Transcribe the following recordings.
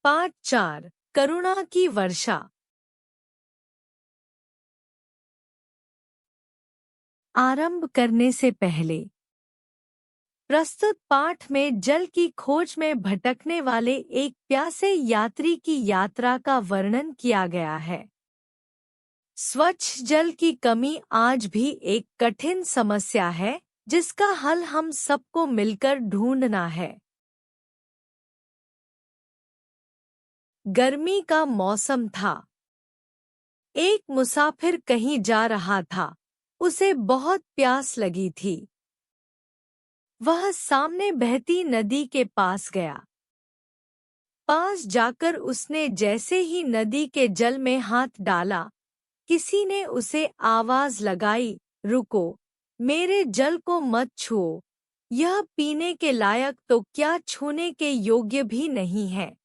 पाठ 4 करुणा की वर्षा। आरंभ करने से पहले प्रस्तुत पाठ में जल की खोज में भटकने वाले एक प्यासे यात्री की यात्रा का वर्णन किया गया है। स्वच्छ जल की कमी आज भी एक कठिन समस्या है, जिसका हल हम सबको मिलकर ढूंढना है। गर्मी का मौसम था। एक मुसाफिर कहीं जा रहा था। उसे बहुत प्यास लगी थी। वह सामने बहती नदी के पास गया। पास जाकर उसने जैसे ही नदी के जल में हाथ डाला, किसी ने उसे आवाज लगाई, रुको, मेरे जल को मत छुओ, यह पीने के लायक तो क्या छूने के योग्य भी नहीं है।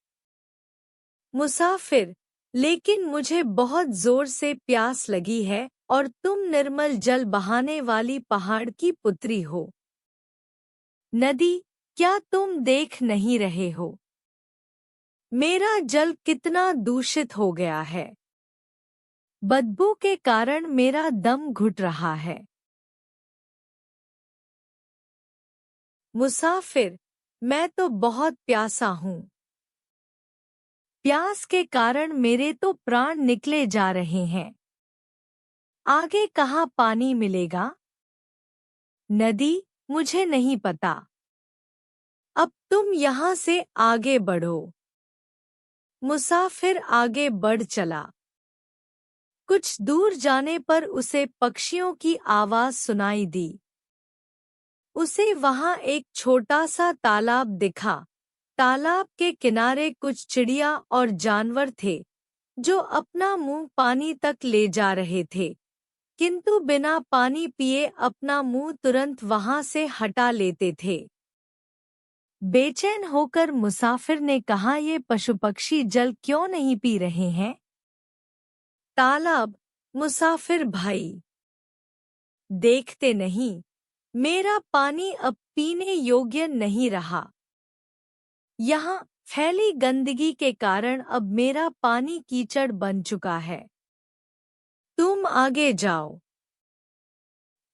मुसाफिर, लेकिन मुझे बहुत जोर से प्यास लगी है और तुम निर्मल जल बहाने वाली पहाड़ की पुत्री हो। नदी, क्या तुम देख नहीं रहे हो? मेरा जल कितना दूषित हो गया है। बदबू के कारण मेरा दम घुट रहा है। मुसाफिर, मैं तो बहुत प्यासा हूँ। प्यास के कारण मेरे तो प्राण निकले जा रहे हैं। आगे कहाँ पानी मिलेगा? नदी, मुझे नहीं पता। अब तुम यहाँ से आगे बढ़ो। मुसाफिर आगे बढ़ चला। कुछ दूर जाने पर उसे पक्षियों की आवाज सुनाई दी। उसे वहाँ एक छोटा सा तालाब दिखा। तालाब के किनारे कुछ चिड़िया और जानवर थे, जो अपना मुंह पानी तक ले जा रहे थे, किंतु बिना पानी पिए अपना मुंह तुरंत वहाँ से हटा लेते थे। बेचैन होकर मुसाफिर ने कहा, ये पशु पक्षी जल क्यों नहीं पी रहे हैं? तालाब, मुसाफिर भाई, देखते नहीं, मेरा पानी अब पीने योग्य नहीं रहा। यहाँ फैली गंदगी के कारण अब मेरा पानी कीचड़ बन चुका है। तुम आगे जाओ।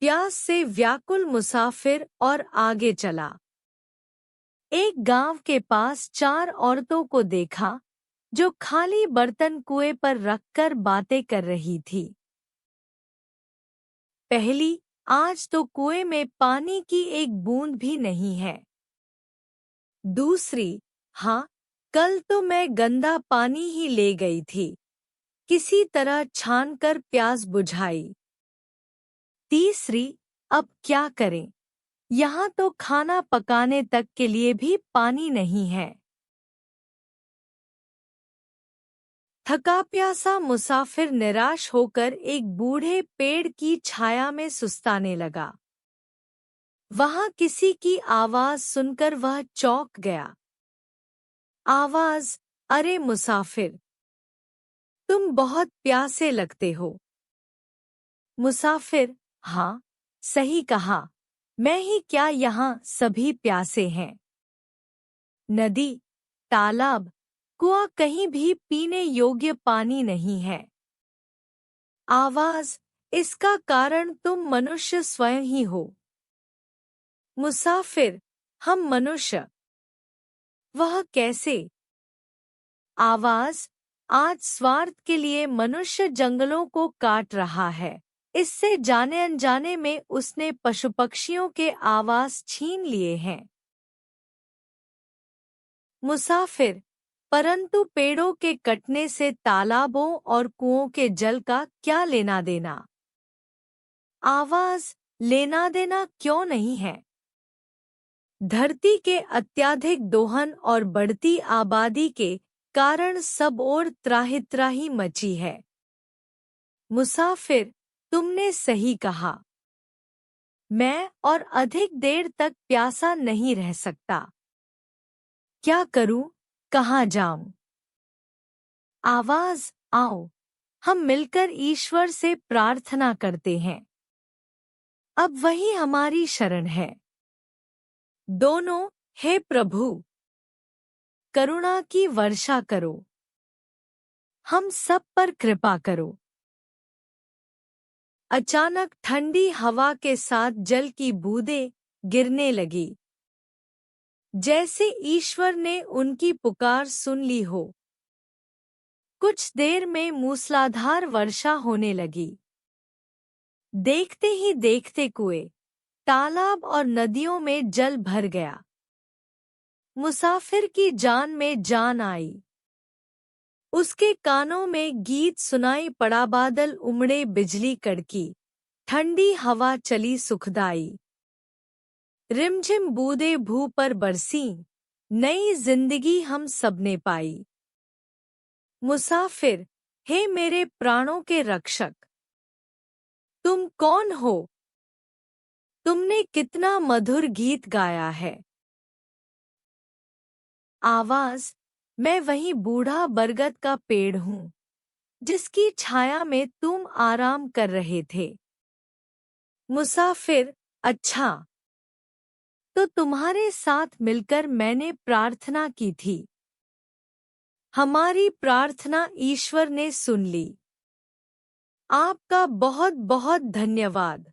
प्यास से व्याकुल मुसाफिर और आगे चला। एक गांव के पास 4 औरतों को देखा, जो खाली बर्तन कुएं पर रखकर बातें कर रही थी। पहली, आज तो कुएं में पानी की एक बूंद भी नहीं है। दूसरी, हाँ, कल तो मैं गंदा पानी ही ले गई थी, किसी तरह छानकर प्यास बुझाई। तीसरी, अब क्या करें, यहाँ तो खाना पकाने तक के लिए भी पानी नहीं है। थका प्यासा मुसाफिर निराश होकर एक बूढ़े पेड़ की छाया में सुस्ताने लगा। वहां किसी की आवाज सुनकर वह चौंक गया। आवाज, अरे मुसाफिर, तुम बहुत प्यासे लगते हो। मुसाफिर, हाँ, सही कहा, मैं ही क्या, यहाँ सभी प्यासे हैं। नदी, तालाब, कुआं, कहीं भी पीने योग्य पानी नहीं है। आवाज, इसका कारण तुम मनुष्य स्वयं ही हो। मुसाफिर, हम मनुष्य? वह कैसे? आवाज, आज स्वार्थ के लिए मनुष्य जंगलों को काट रहा है। इससे जाने अनजाने में उसने पशु पक्षियों के आवास छीन लिए हैं। मुसाफिर, परंतु पेड़ों के कटने से तालाबों और कुओं के जल का क्या लेना देना? आवाज, लेना देना क्यों नहीं है? धरती के अत्यधिक दोहन और बढ़ती आबादी के कारण सब ओर त्राहि त्राहि मची है। मुसाफिर, तुमने सही कहा। मैं और अधिक देर तक प्यासा नहीं रह सकता। क्या करूं, कहाँ जाऊं? आवाज, आओ, हम मिलकर ईश्वर से प्रार्थना करते हैं। अब वही हमारी शरण है। दोनों, हे प्रभु, करुणा की वर्षा करो, हम सब पर कृपा करो। अचानक ठंडी हवा के साथ जल की बूंदें गिरने लगी, जैसे ईश्वर ने उनकी पुकार सुन ली हो। कुछ देर में मूसलाधार वर्षा होने लगी। देखते ही देखते कुएं, तालाब और नदियों में जल भर गया। मुसाफिर की जान में जान आई। उसके कानों में गीत सुनाई पड़ा, बादल उमड़े, बिजली कड़की, ठंडी हवा चली सुखदाई। रिमझिम बूंदें भू पर बरसीं, नई जिंदगी हम सबने पाई। मुसाफिर, हे मेरे प्राणों के रक्षक, तुम कौन हो? तुमने कितना मधुर गीत गाया है। आवाज, मैं वही बूढ़ा बरगद का पेड़ हूँ, जिसकी छाया में तुम आराम कर रहे थे। मुसाफिर, अच्छा, तो तुम्हारे साथ मिलकर मैंने प्रार्थना की थी। हमारी प्रार्थना ईश्वर ने सुन ली। आपका बहुत बहुत धन्यवाद।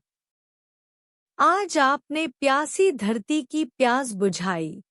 आज आपने प्यासी धरती की प्यास बुझाई।